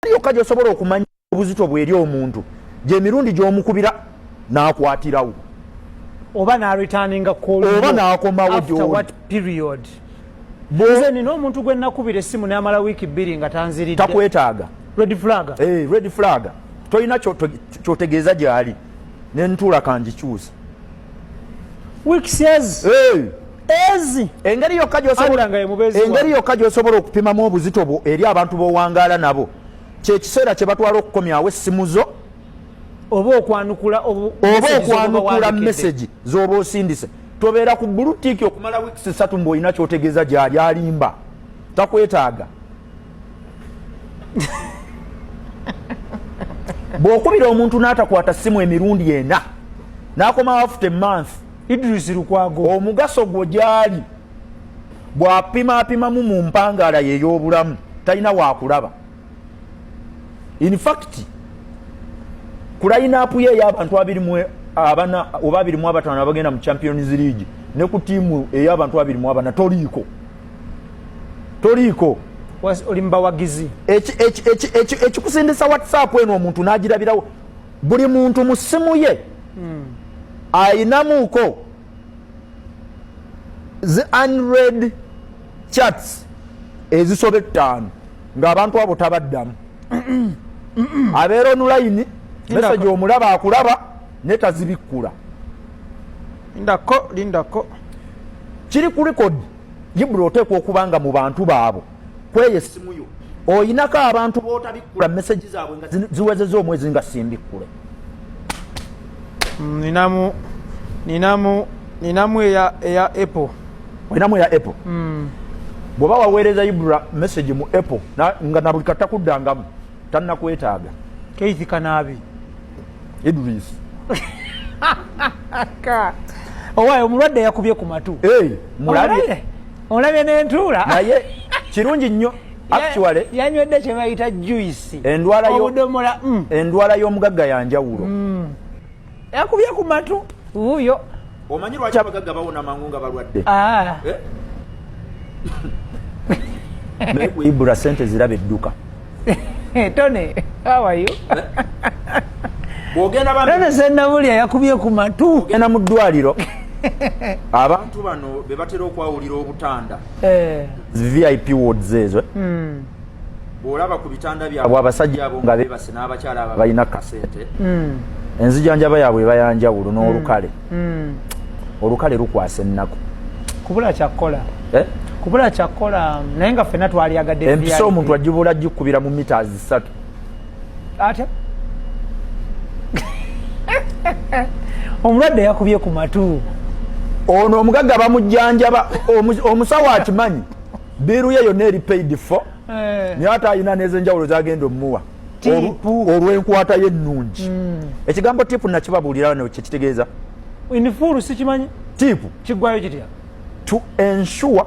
yokka gy'osobola okumanya obuzito bw'eri omuntu gy'emirundi gy'omukubira n'akwatirawo oba n'areturninga oba n'akomawo after what period. Nze nina omuntu gwe nakubira essimu n'amala wiiki 2 nga tanziridde. Takwetaaga. Red flag. Red flag. Toyina kyotegeeza gy'ali n'entuula kangikyusa. Weeks yes. Ezi. Engeri yokka gy'osobola okupimamu obuzito bwo eri abantu b'owangaala nabo kye kiseera kye batwala okukomyawo essimu zo oba okwanukula message z'oba osindise. Tobeera ku bulutiki okumala weeks 3 ng'olina kyotegeeza gy'ali alimba. Takwetaaga. Bw'okubira omuntu n'atakwata ssimu emirundi 4 n'akomawo after month Idris Lukwago omugaso gwo gy'ali bw'apimamu mu mpangaala ye ey'obulamu talina waakulaba. In fact ku line-up ye ey'abantu 24 oba 25 abagenda mu Champions League ne ku tiimu ey'abantu 24 toliiko olimba wagizi ekikusindisa WhatsApp eno omuntu n'agirabirawo buli muntu mu ssimu ye ayinamuuko the unread chats ezisobe 5 ng'abantu abo tabaddamu abeera online message omulaba akulaba netazibikkula lindako kiri ku record Ibra oteekwa okubanga mu bantu baabo kweye essimu yo oyinako abantu b'otabikkula message zaabwe nga ziwezeza omwezi nga simbikkule. Ninamu eya Apple. Oyinamu eya Apple. Bw'oba waweereza Ibra message mu Apple nga na buli katakuddangamu tannakwetaaga. Keith Kanabi. Idris. Owaye omulwadde yakubye ku matu. Mulabye. Olabye n'entuula. Naye kirungi nnyo. Actually yanywedde kye bayita juice. Endwala y'omugagga yanjawulo. Yakubye ku matu. Uyo. Omanyi lwaki abagagga bawona mangu nga balwadde? Naye ku Ibra sente ziraba edduka. Tone, how are you? Bw'ogenda Tone Sennabulya yakubye ku matu. Ogenda mu ddwaliro abantu bano be batera okwawulira obutanda VIP wards ezo bw'olaba ku bitanda byabwe abasajja abo nga beebase n'abakyala abo balina kasente enzijanjaba yaabwe bayanjawulo n'olukale olukale lukwasa ennaku kubula kyakkola naye nga ffenna twalyagadde empisa omuntu agibula gikubira mu mita 3 ate omulwadde yakubye ku matu ono omugagga bamujjanjaba omusawo akimanyi biiru ye yonna eri paid for naye ate alina n'ez'enjawulo zagenda omuwa olw'enkwata ye ennungi. Ekigambo tipu nakibabuulira wano kyekitegeeza infuulu sikimanyi tipu kiggwayo kitya to ensure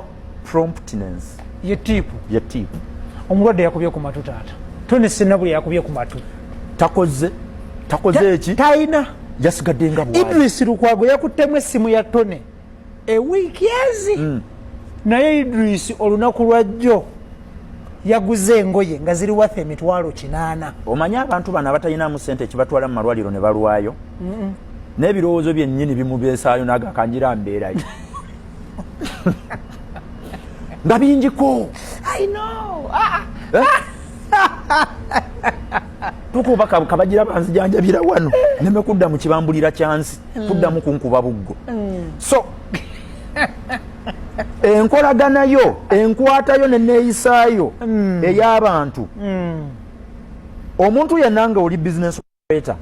promptness ye tipu omulwadde yakubye ku matu taata Tone Sennabulya yakubye ku matu takoze eki talina yasigadde nga bwali. Idris Lukwago yakuttemu essimu ya Tone ewiiki ezi naye Idris olunaku lwajjo yaguze engoye nga ziri wathe emitwalo 8. Omanyi abantu bano abatalinamu ssente ekibatwala mu malwaliro ne balwayo n'ebirowoozo byennyini bimubeesaayo n'agakanjira mbeerayo nga bingiko. I know. Tukuba kabagira banzijanjabira wano neme kudda mu kibambulira kyansi kuddamu kunkuba buggo. So enkolaganayo enkwatayo neneeyisaayo ey'abantu omuntu yenna nga oli business operator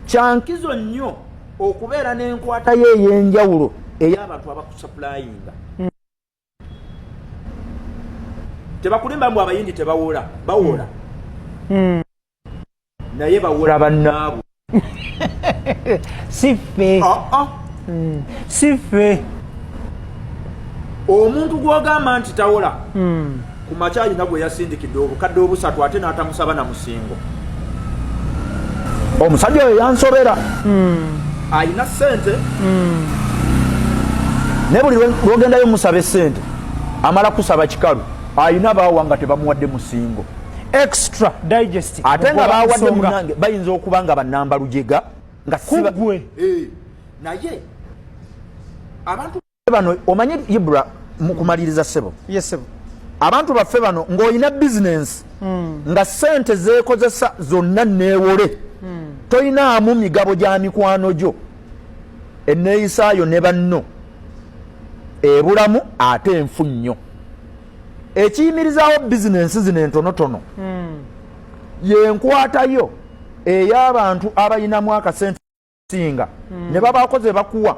kyankizo nnyo okubeera n'enkwatayo ey'enjawulo ey'abantu abakusaplayinga. Tebakulimba mbu abayindi tebawola bawola naye bawola bannaabo sife omuntu gw'ogamba nti tawola ku makya alina gwe yasindikidde obukadde obusatu ate n'atamusaba na musingo. Omusajja oyo yansobera alina ssente naye buli lwogendayo musaba essente amala kusaba kikalu alina baawa nga tebamuwadde musingo. extra digest ate nga bawadde munange bayinza okuba nga bannamba lujega nga kugwe naye abantu bano omanyi Ibra mu kumaliriza sebo yesebo abantu baffe bano ng'olina business nga sente zeekozesa zonna neewole toyinaamu migabo gya mikwano gyo enneeyisaayo ne banno ebulamu ate enfu nnyo ekiyimirizaawo bizinensi zino entonotono yenkwatayo ey'abantu abayinamu akasente singa ne babakoze bakuwa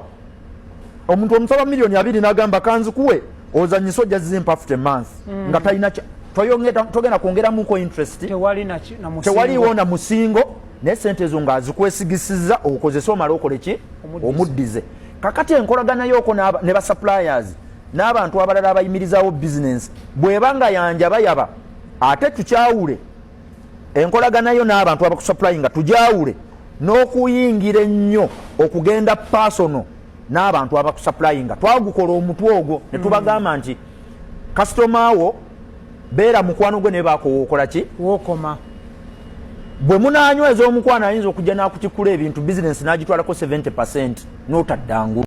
omuntu omusaba $2 million n'agamba kanzikuwe ozanyisa ojja zimpa after month nga talina togenda kwongeramuko interest tewaliwo na musingo naye sente ezo ng'azikwesigisiza okozesa omala okole ki omuddize kakati enkolagana yooko ne basuppliers n'abantu abalala abayimirizaawo bizinensi bw'eba nga yanjabayaba ate tukyawule enkolagana yo n'abantu abakusupply nga tujawule n'okuyingira ennyo okugenda personal n'abantu abakusupply nga twagukola omutwe ogwo ne tubagamba nti customer wo beera mukwano gwe ne bakookola ki wokoma bwe munaanyweza omukwano ayinza okujja n'akutikula ebintu bizinensi n'agitwalako 70% n'otaddangu